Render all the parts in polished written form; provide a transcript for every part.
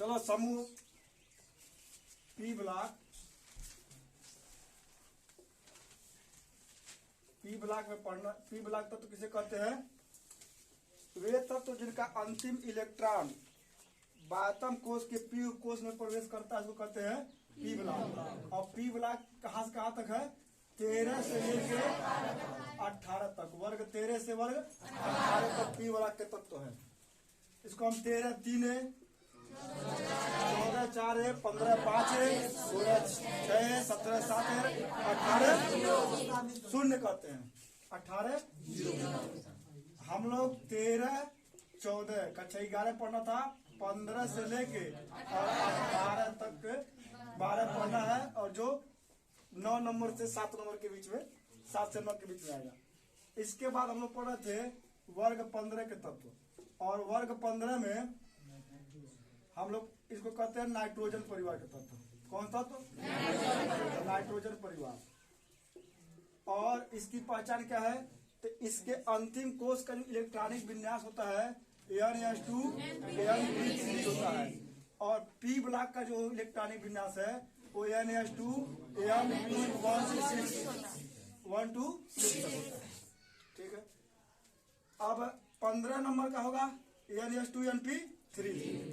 चलो समूह P block में पढ़ना। पी ब्लॉक तत्व किसे कहते हैं? वे तत्व जिनका अंतिम इलेक्ट्रॉन बाह्यतम कोश के पी कोश में प्रवेश करता है उसको कहते हैं पी ब्लॉक। और पी ब्लॉक कहां से कहां तक है? 13 से लेकर 18 तक, वर्ग 13 से वर्ग 18 तक पी ब्लॉक के तत्व है। इसको हम 13 3 14 4 15 5 16 6 17 7 18 शून्य कहते हैं। 18 हम लोग 13 14 कक्षा 11 पढ़ना था, 15 से लेके और 18 तक 12 पढ़ना है। और जो 9 नंबर से 7 नंबर के बीच में 7 से 9 के बीच में आएगा। इसके बाद हम लोग पढ़ रहे थे वर्ग 15 के तत्व। और वर्ग 15 में हम लोग इसको कहते हैं नाइट्रोजन परिवार के तत्व। कौन तत्व? नाइट्रोजन परिवार। और इसकी पहचान क्या है? तो इसके अंतिम कोश का जो इलेक्ट्रॉनिक विन्यास होता है N+2 N+3 होता है। और पी ब्लॉक का जो इलेक्ट्रॉनिक विन्यास है वो N+2 1 to 6 तक होता है। ठीक है। अब 15 नंबर का होगा N+2 Np3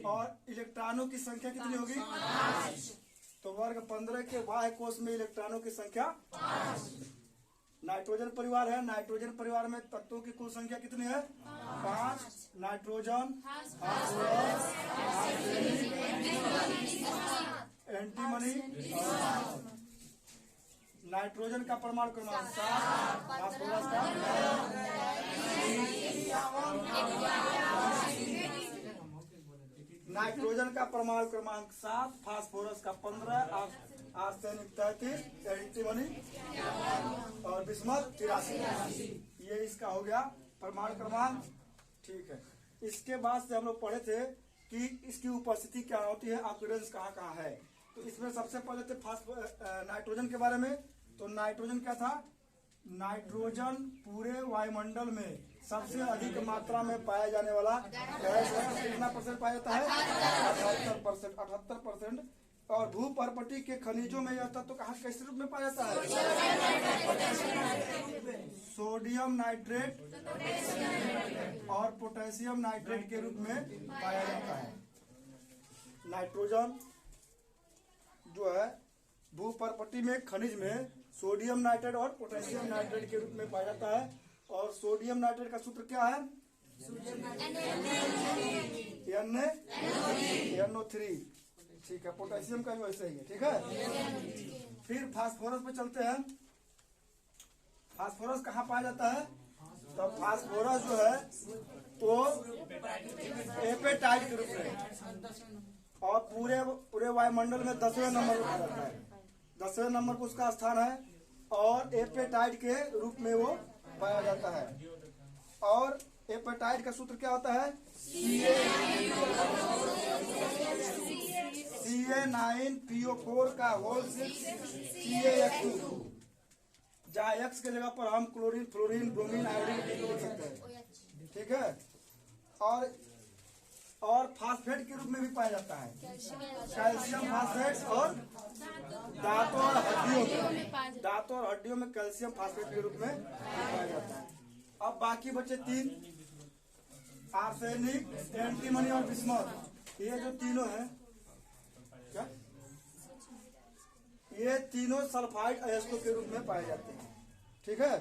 और इलेक्ट्रॉनों की संख्या कितनी होगी? 5। तो वर्ग 15 के बाह्य कोश में इलेक्ट्रॉनों की संख्या 5। नाइट्रोजन परिवार है। नाइट्रोजन परिवार में तत्वों की कुल संख्या कितनी है? 5। Nitrogen, phosphorus, antimony. नाइट्रोजन का परमाणु क्रमांक 7, फास्फोरस का नाइट्रोजन का परमाणु क्रमांक 7, फास्फोरस का 15, आर्सेनिक 33, एंटीमनी और बिस्मथ 83। ये इसका हो गया परमाणु क्रमांक। ठीक है। इसके बाद से हम लोग पढ़े थे कि इसकी उपस्थिति क्या होती है, ऑक्सीडेंस कहाँ कहाँ है। तो इसमें सबसे पहले थे नाइट्रोजन के बारे में। तो नाइट्रोजन क्या था? नाइट्रोजन पूरे वायुमंडल में सबसे अधिक मात्रा में पाया जाने वाला गैस है। कितना परसेंट पाया जाता है? 78%। और भूपर्पटी के खनिजों में यह तत्व कहाँ कैसे रूप में पाया जाता है? सोडियम नाइट्रेट और पोटेशियम नाइट्रेट के रूप में पाया जाता है। नाइट्रोजन जो है भूपर्पटी में खनिज में सोडियम नाइट्रेट और पोटेशियम नाइट्रेट के रूप में पाया जाता है। और सोडियम नाइट्रेट का सूत्र क्या है? NO3। ठीक है। पोटेशियम का भी वैसे ही है। ठीक है। फिर फास्फोरस पे चलते हैं। फास्फोरस कहाँ पाया जाता है? तो फास्फोरस जो है वो एपेटाइट के रूप में और पूरे वायुमंडल में 10वें नंबर पर पाया जाता है। 10वें नंबर पर उसका स्थान है और एपेटाइट के रूप में वो पाया जाता है। और एपेटाइट का सूत्र क्या होता है? Ca9PO4 का होल 6 CaX2। जहाँ X के जगह पर हम क्लोरीन, फ्लोरीन, ब्रोमीन, आयोडीन लिख सकते हैं। ठीक है। और फास्फेट के रूप में भी पाया जाता है। कैल्शियम फास्फेट और दांतों और हड्डियों में कैल्शियम फास्फेट के रूप में पाया जाता है। अब बाकी बचे 3, आर्सेनिक, एंटीमनी और बिस्मथ। ये जो तीनों हैं क्या? ये तीनों सल्फाइड अयस्कों के रूप में पाए जाते हैं। ठीक है।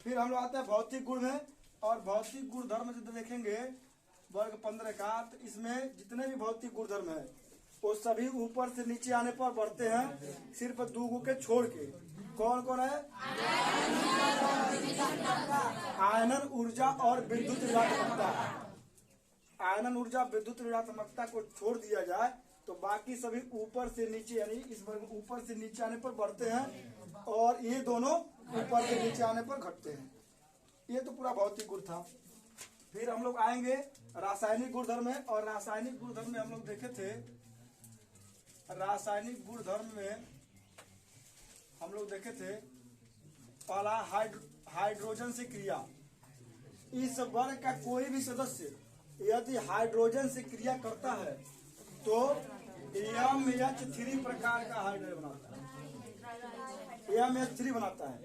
फिर हम लोग आते हैं भौतिक गुण में। और भौतिक गुण धर्म जो देखेंगे वर्ग 15 का, तो इसमें जितने भी भौतिक गुणधर्म है वो सभी ऊपर से नीचे आने पर बढ़ते हैं, सिर्फ 2 गो के छोड़ के। कौन कौन है? आयनन ऊर्जा और विद्युत ऋणात्मकता। आयनन ऊर्जा, विद्युत ऋणात्मकता को छोड़ दिया जाए तो बाकी सभी ऊपर से नीचे, यानी इस वर्ग ऊपर से नीचे आने पर बढ़ते हैं और ये दोनों ऊपर से नीचे आने पर घटते हैं। ये तो पूरा भौतिक गुण था। फिर हम लोग आएंगे रासायनिक गुणधर्म में। और रासायनिक गुणधर्म में हम लोग देखे थे, रासायनिक गुणधर्म में हम लोग देखे थे पहला हाइड्रोजन से क्रिया। इस वर्ग का कोई भी सदस्य यदि हाइड्रोजन से क्रिया करता है तो MH3 प्रकार का हाइड्रोजन बनाता है, MH3 बनाता है।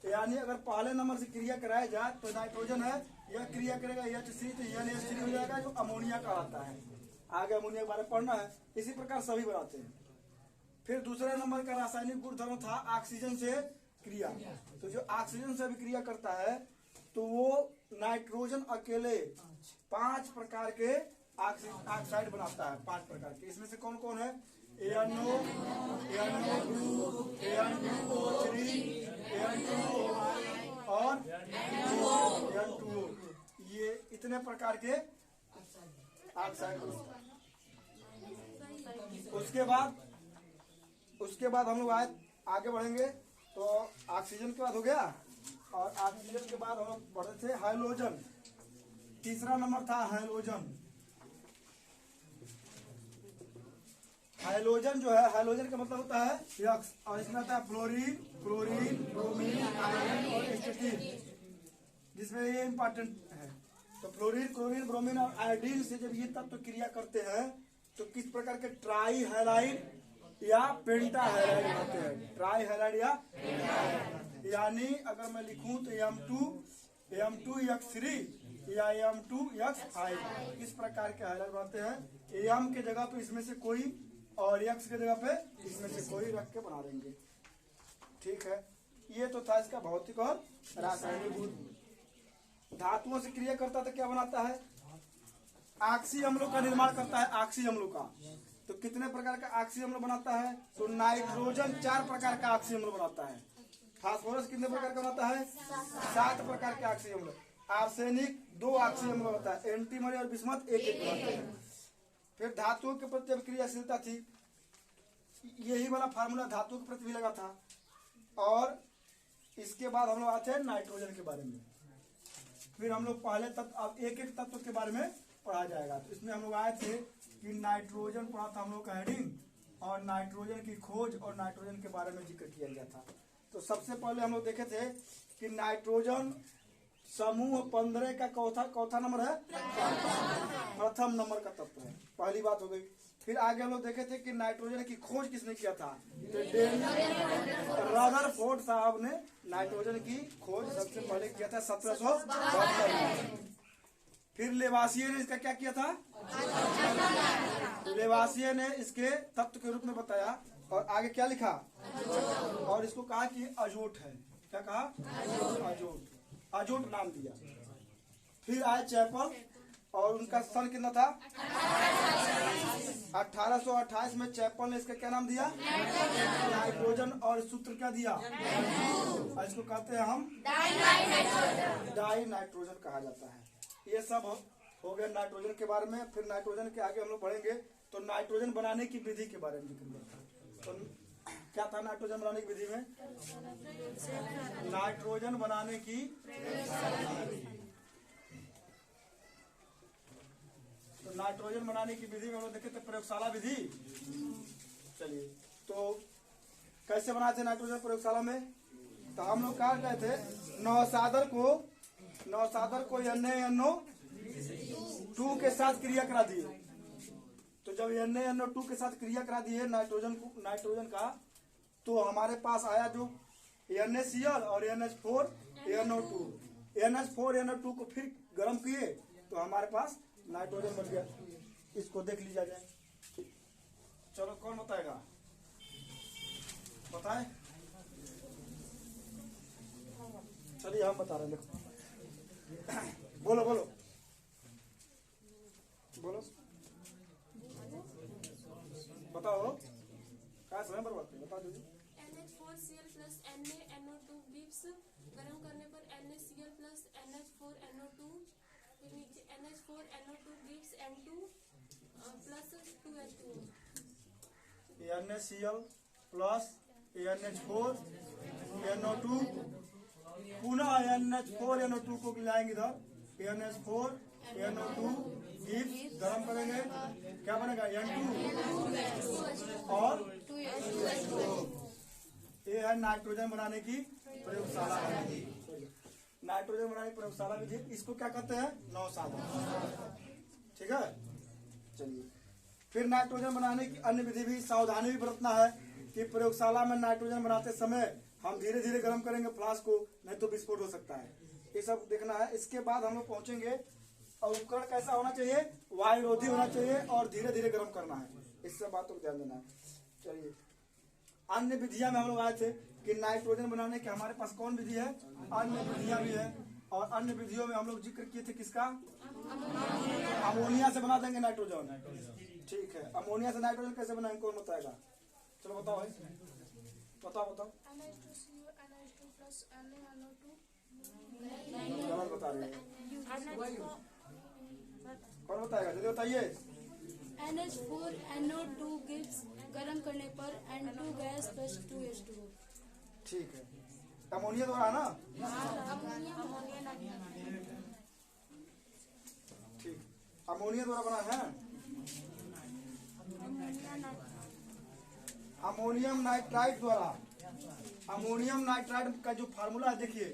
यानी अगर पहले नंबर से क्रिया कराया जाए तो नाइट्रोजन है, यह क्रिया करेगा H3 तो NH3 हो जाएगा, जो अमोनिया कहलाता है। आगे अमोनिया के बारे में पढ़ना है। इसी प्रकार सभी बनाते हैं। फिर दूसरे नंबर का रासायनिक गुणधर्म था ऑक्सीजन से क्रिया। तो जो ऑक्सीजन से भी क्रिया करता है तो वो नाइट्रोजन अकेले 5 प्रकार के ऑक्साइड बनाता है, 5 प्रकार के। इसमें से कौन कौन है? NO, NO2, N2O3, N2O और N2O। ये इतने प्रकार के ऑक्साइड बनाता है। उसके बाद हम लोग आगे बढ़ेंगे। तो ऑक्सीजन के बाद हो गया, और ऑक्सीजन के बाद हम लोग बढ़े थे हाइड्रोजन। तीसरा नंबर था हाइड्रोजन। हाइड्रोजन जो है, हाइड्रोजन का मतलब होता है यक्स, और इसमें आता है फ्लोरीन, क्लोरीन, ब्रोमीन, आयरन और एस्टेटिन, जिसमें ये इंपॉर्टेंट है। तो फ्लोरीन, क्लोरीन, ब्रोमीन और आयोडीन से जब ये तत्व क्रिया करते हैं तो किस प्रकार के ट्राई हैलाइड या पेंटा हैलाइड होते हैं। ट्राई हैलाइड या यानी अगर मैं लिखूं तो M2X3 या M2X5 इस प्रकार के हैलाइड बनाते हैं। M के जगह पे इसमें से कोई और X के जगह पे इसमें से कोई रख के बना देंगे। ठीक है, ये तो था इसका भौतिक और रासायनिक गुण। धातुओं से क्रिया करता तो क्या बनाता है? ऑक्सी अम्लों का निर्माण करता है। ऑक्सी अम्लों का तो कितने प्रकार का ऑक्सी अम्ल बनाता है? तो नाइट्रोजन 4 प्रकार का ऑक्सी अम्ल बनाता है। फास्फोरस कितने प्रकार का बनाता है? 7 प्रकार के ऑक्सी अम्ल। आर्सेनिक 2 ऑक्सी अम्ल बनाता है। एंटीमनी और बिस्मथ 1 बनाते हैं। फिर धातुओं के प्रति जब क्रियाशीलता थी, यही वाला फार्मूला धातुओं के प्रति भी लगा था। और इसके बाद हम लोग आते हैं नाइट्रोजन के बारे में। फिर हम लोग पहले तत्व, अब एक एक तत्व के बारे में पढ़ा जाएगा। तो इसमें हम लोग आए थे कि नाइट्रोजन पढ़ा था हम लोग का हेडिंग, और नाइट्रोजन की खोज और नाइट्रोजन के बारे में जिक्र किया गया था। तो सबसे पहले हम लोग देखे थे कि नाइट्रोजन समूह 15 का चौथा नंबर है, प्रथम नंबर का तत्व है। पहली बात हो गई। फिर आगे हम लोग देखे थे कि नाइट्रोजन की खोज किसने किया था? तो रदरफोर्ड साहब ने नाइट्रोजन की खोज सबसे पहले किया था 1772 में। फिर लेवासिये ने इसका क्या किया था? लेवासिये ने इसके तत्व के रूप में बताया, और आगे क्या लिखा? और इसको कहा कि अजोट है। क्या कहा? अजोट, अजोट नाम दिया। फिर आए चैपल, और उनका सन कितना था? 1828 में चैपल ने इसका क्या नाम दिया? नाइट्रोजन। और सूत्र क्या दिया? और इसको कहते हैं हम डाई नाइट्रोजन कहा जाता है। ये सब हो गया नाइट्रोजन के बारे में। फिर नाइट्रोजन के आगे हम लोग बढ़ेंगे तो नाइट्रोजन बनाने की विधि के बारे में जिक्र। तो क्या था नाइट्रोजन बनाने की विधि में? नाइट्रोजन बनाने की, तो नाइट्रोजन बनाने की विधि में हम लोग देखे थे प्रयोगशाला विधि। चलिए, तो कैसे बनाते नाइट्रोजन प्रयोगशाला में? तो हम लोग क्या गए थे, नौसादर को NaNO2 के साथ क्रिया करा दिए। तो जब NaNO2 के साथ क्रिया करा दिए नाइट्रोजन का, तो हमारे पास आया जो NaCl और NH4NO2। NH4NO2 को फिर गर्म किए तो हमारे पास नाइट्रोजन बन गया। इसको देख लीजिए जाए। चलो, कौन बताएगा? बताए? चलिए हम बता रहे हैं। देखो, बोलो बोलो बोलो, बताओ। क्या समय पर बता दीजिए। NH4Cl plus NaNO2 गिव्स, गर्म करने पर NaCl plus NH4NO2, फिर नीचे NH4NO2 gives N2 plus 2H2O। NaCl plus NH4NO2, पुनः NH4NO2 को लाएंगे इधर, NH4NO2 गिव्स, गर्म करेंगे, क्या बनेगा? N2 और 2H2O। ये है नाइट्रोजन बनाने की प्रयोगशाला विधि। नाइट्रोजन बनाने की प्रयोगशाला विधि, इसको क्या कहते हैं? नौसादर। ठीक है, चलिए। फिर नाइट्रोजन बनाने की अन्य विधि भी सावधानी भी बरतना है कि प्रयोगशाला में नाइट्रोजन बनाते समय हम धीरे धीरे गर्म करेंगे फ्लास्क को, नहीं तो विस्फोट हो सकता है। ये सब देखना है। इसके बाद हम लोग पहुंचेंगे और उपकरण कैसा होना चाहिए, वायुरोधी होना चाहिए और धीरे धीरे गर्म करना है। इस सब बातों को ध्यान देना है। चलिए, अन्य विधियां में हम लोग आए थे कि नाइट्रोजन बनाने के हमारे पास कौन विधि है, अन्य विधियां भी है। और अन्य विधियों में हम लोग जिक्र किए थे किसका, अमोनिया से बना देंगे नाइट्रोजन। ठीक है, अमोनिया से नाइट्रोजन कैसे बनाएंगे, कौन बताएगा? चलो बताओ भाई, बताओ बताओ। गलत बता रहे हैं, कौन बताएगा, जल्दी बताइए। NH4NO2 गिव्स गर्म करने पर N2 गैस प्लस 2H2O। ठीक है, अमोनिया द्वारा ना, ठीक, अमोनिया द्वारा बना है। अमोनियम नाइट्राइड द्वारा, अमोनियम नाइट्राइड का जो फार्मूला है देखिए,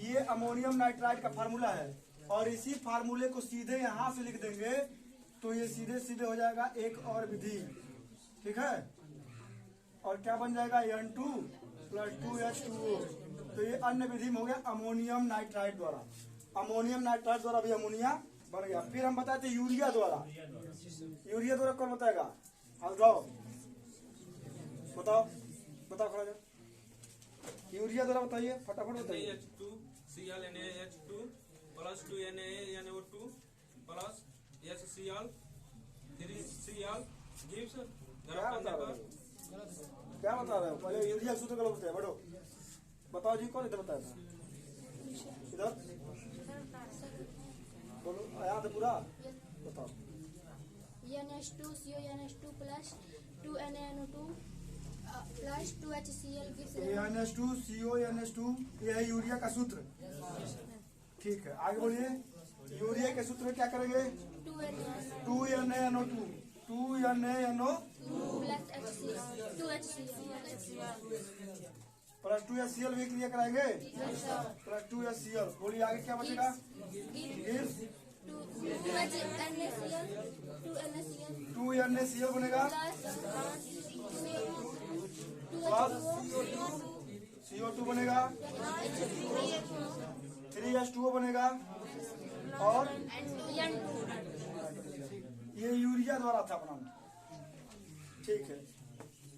ये अमोनियम नाइट्राइड का फार्मूला है और इसी फार्मूले को सीधे यहाँ से लिख देंगे तो ये सीधे सीधे हो जाएगा एक और विधि। ठीक है, और क्या बन जाएगा, N2 + 2H2O। तो ये अन्य विधि में हो गया अमोनियम नाइट्राइड द्वारा। अमोनियम नाइट्राइड द्वारा भी अमोनिया बन गया। फिर हम बताते यूरिया द्वारा। यूरिया द्वारा कौन बताएगा, बताओ बताओ बताओ, खड़ा जाओ। यूरिया द्वारा बताइए, फटाफट बताइए। ClNaH2 + 2NaNO2 + HCl 3Cl gives क्या बता रहे हो, क्या बता रहे हो? पहले यूरिया सूत्र गलत बताया, बढ़ो बताओ जी, कौन इधर बताया था, इधर बोलो, याद है पूरा, बताओ। NH2CONH2 + 2NaNO2 + 2HCl gives NH2CONH2, ये है यूरिया का सूत्र। ठीक है, आगे बोलिए। यूरिया के सूत्र में क्या करेंगे, 2NaNO2 + 2HCl भी क्लियर कराएंगे, + 2HCl। बोलिए आगे क्या बचेगा, गिव्स 2NaCl बनेगा, CO2 बनेगा, 3H2O बनेगा और ये यूरिया द्वारा था बनाना। ठीक है,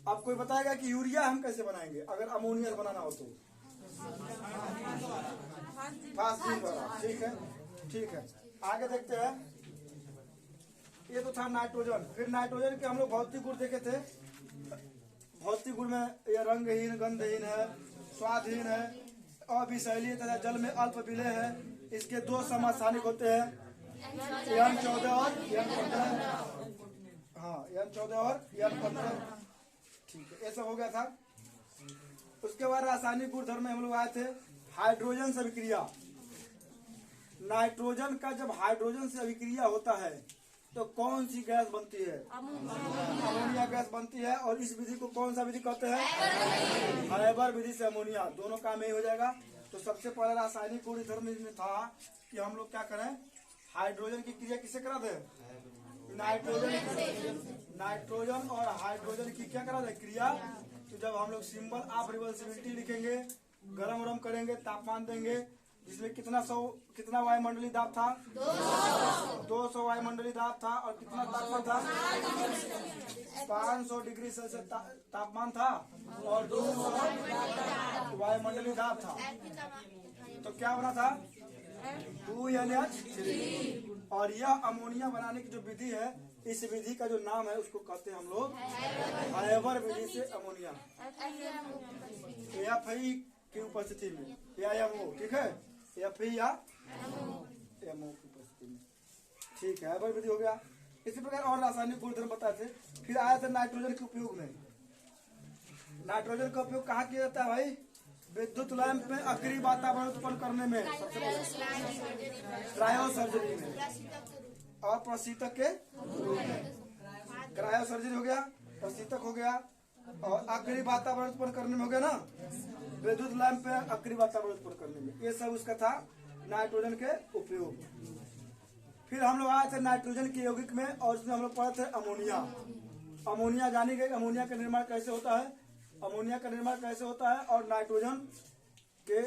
अब कोई बताएगा कि यूरिया हम कैसे बनाएंगे अगर अमोनिया बनाना हो तो, फास्फिन द्वारा। ठीक है, ठीक है, आगे देखते हैं। ये तो था नाइट्रोजन। फिर नाइट्रोजन के हम लोग भौतिक गुण देखे थे। भौतिक गुण में ये रंगहीन, गंधहीन है, स्वादहीन है, अविषैलीय तथा जल में अल्प विलेय है। इसके दो समस्थानिक होते हैं, N14 और N15। हाँ, N14 और N15। ठीक है, ये सब हो गया था। उसके बाद रासायनिक गुणधर्म में हम लोग आए थे हाइड्रोजन से अभिक्रिया। नाइट्रोजन का जब हाइड्रोजन से अभिक्रिया होता है तो कौन सी गैस बनती है, अमोनिया गैस बनती है। और इस विधि को कौन सा विधि कहते हैं, हाइबर विधि से अमोनिया। दोनों काम यही हो जाएगा। तो सबसे पहले रासायनिक गुणधर्म में था कि हम लोग क्या करें, हाइड्रोजन की क्रिया किससे करा दे, नाइट्रोजन और हाइड्रोजन की क्या करा दे, क्रिया। तो जब हम लोग सिंबल ऑफ रिवर्सिबिलिटी लिखेंगे, गरम करेंगे, तापमान देंगे, जिसमें कितना वायुमंडलीय दाब था, 200 वायुमंडलीय दाब था। और कितना तापमान था, 500 डिग्री सेल्सियस तापमान था और 200 वायुमंडलीय दाब था। तो क्या बना था, 2NH3। और यह अमोनिया बनाने की जो विधि है, इस विधि का जो नाम है उसको कहते हैं हम लोग हाइबर विधि से अमोनिया। FI की उपस्थिति में या MO। ठीक है, FI या MO की उपस्थिति में। ठीक है, हाइबर विधि हो गया। इसी प्रकार और रासायनिक गुणधर्म बताए थे। फिर आया था नाइट्रोजन के उपयोग में। नाइट्रोजन का उपयोग कहाँ किया जाता है भाई, विद्युत लैंप में अक्रिय वातावरण उत्पन्न करने में, सबसे क्रायो सर्जरी में और प्रशीतक के रूप में। क्रायो सर्जरी हो गया, प्रशीतक हो गया और अक्रिय वातावरण उत्पन्न करने में हो गया ना, विद्युत लैंप में अक्रिय वातावरण उत्पन्न करने में। ये सब उसका था नाइट्रोजन के उपयोग। फिर फिर हम लोग आए थे नाइट्रोजन के यौगिक में और उसमें हम लोग पढ़े थे अमोनिया। अमोनिया जानी गई, अमोनिया का निर्माण कैसे होता है, अमोनिया का निर्माण कैसे होता है। और नाइट्रोजन के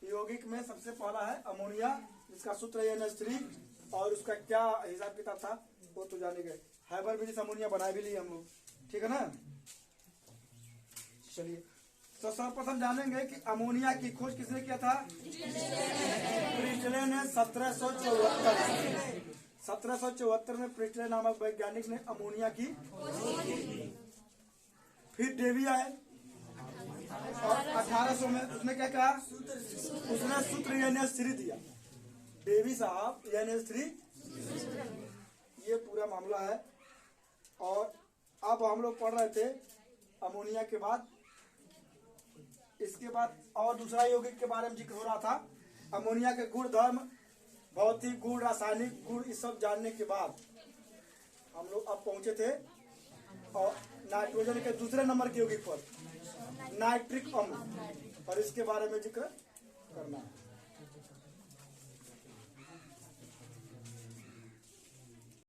यौगिक में सबसे पहला है अमोनिया, जिसका सूत्र है NH3 और उसका क्या हिसाब किताब था वो तो जाने गए। हाइबर ब्रिज अमोनिया बना भी लिए हम लोग, ठीक है ना। चलिए तो सर्वप्रथम जानेंगे कि अमोनिया की खोज किसने किया था। प्रिस्टले ने 1774 में प्रिस्टले नामक वैज्ञानिक ने अमोनिया की। फिर डेवी आए और 1800 में उसने क्या कहा, उसने सूत्र NH3 दिया। डेवी साहब NH3, ये पूरा मामला है। और अब हम लोग पढ़ रहे थे अमोनिया के बाद, इसके बाद और दूसरा यौगिक के बारे में जिक्र हो रहा था। अमोनिया के गुण धर्म, भौतिक गुण, रासायनिक गुण, इस सब जानने के बाद हम लोग अब पहुंचे थे और नाइट्रोजन के दूसरे नंबर के यौगिक पर, नाइट्रिक अम्ल, और इसके बारे में जिक्र करना है।